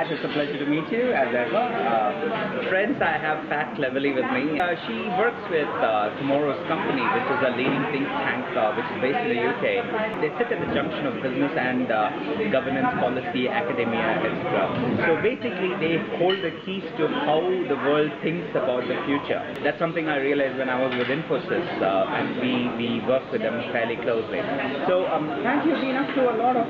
Pat, it's a pleasure to meet you as ever. Friends, I have Pat cleverly with me. She works with TomorrowsCompany, which is a leading think tank which is based in the UK. They sit at the junction of business and governance, policy, academia, etc. So basically they hold the keys to how the world thinks about the future. That's something I realized when I was with Infosys, and we work with them fairly closely. So Pat, you've been up to a lot of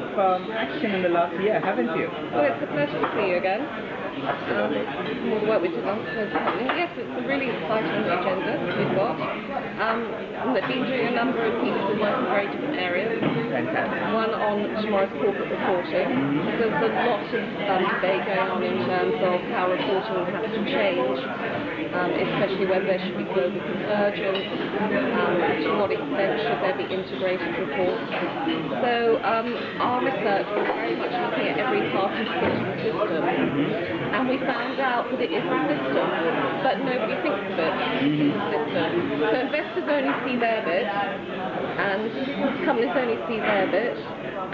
action in the last year, haven't you? Well, it's a pleasure to see you again. Absolutely. All the work we did on Company. Yes, it's a really exciting agenda we've got. We've been doing a number of pieces of work in very different areas. Fantastic. One on tomorrow's corporate reporting. There's a lot of debate going on in terms of how reporting has to change, especially whether there should be global convergence, to what extent should there be integrated reports. So our research was very much looking at every part of the system, and we found out that it is a system, but nobody thinks of it as a system. So investors only see their bit, and companies only see their bit,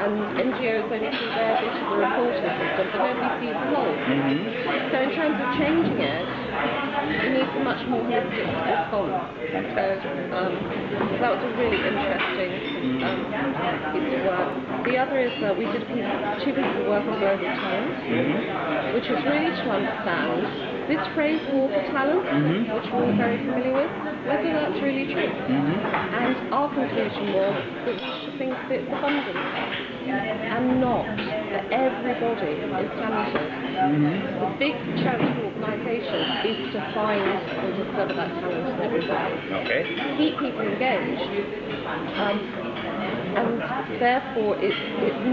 and NGOs only see their bit of the reporting system, but nobody sees the whole. So in terms of changing it, you need a much more holistic response. So that was a really interesting piece of work. The other is we did two pieces of work on global talent, which was really to understand this phrase war for talent, which we're all very familiar with, whether that's really true. And our conclusion was that we should think of it fundamentally, and not that everybody is talented. The big challenge for organisations is to find and discover that talent in everybody. Okay. Keep people engaged. And therefore it's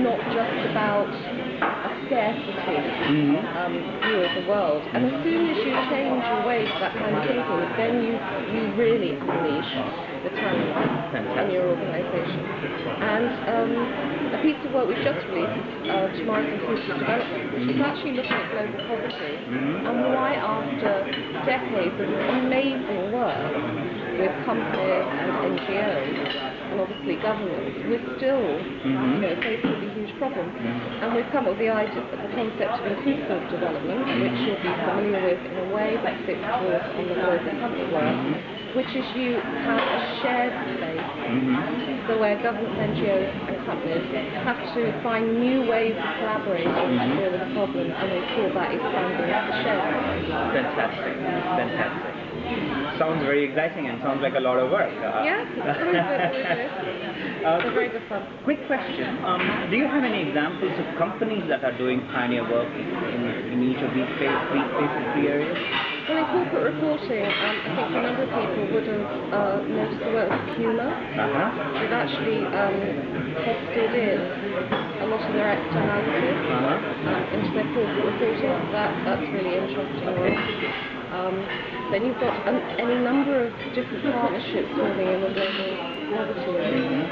not just about a scarcity view of the world. And as soon as you change your way to that kind of thinking, then you really unleash the talent in your organisation. And a piece of work we've just released is Tomorrow's Inclusive Development, which is actually looking at global poverty and why after decades of amazing work with companies and NGOs and obviously governments, we're still facing with a huge problem. And we've come up with the concept of inclusive development, which you'll be familiar with in a way that fits towards on the global company work, which is you have a shared space, so where governments, NGOs and companies have to find new ways of collaborating to deal with the problem, and we call that expanding the shared space. Fantastic, fantastic. Sounds very exciting and sounds like a lot of work. Yeah, it's very good fun. Quick question, do you have any examples of companies that are doing pioneer work in each of these three areas? Well, in corporate reporting, I think a number of people would have noticed the work of CUNA. They've actually costed in a lot of their externalities into their corporate reporting. That's really interesting work. Then you've got any number of different partnerships moving in the global poverty area.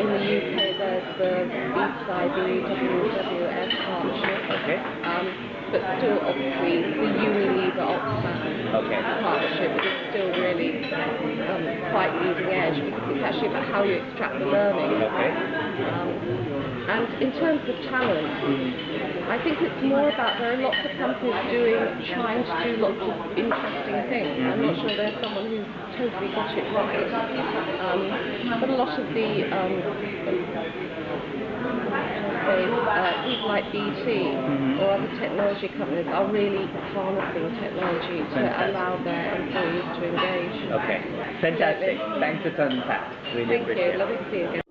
In the UK, there's the BSI-WWF partnership. Okay. But still, obviously, the Unilever-Oxfam partnership is still really quite leading edge, because it's actually about how you extract the learning. And in terms of talent, I think it's more about there are lots of companies trying to do lots of interesting things. I'm not sure there's someone who's totally got it right. But a lot of the people like BT or other technology companies are really harnessing technology to allow their employees to engage. Okay, fantastic. Thanks a ton, Pat. Really appreciate it. Thank you. Lovely to see you again.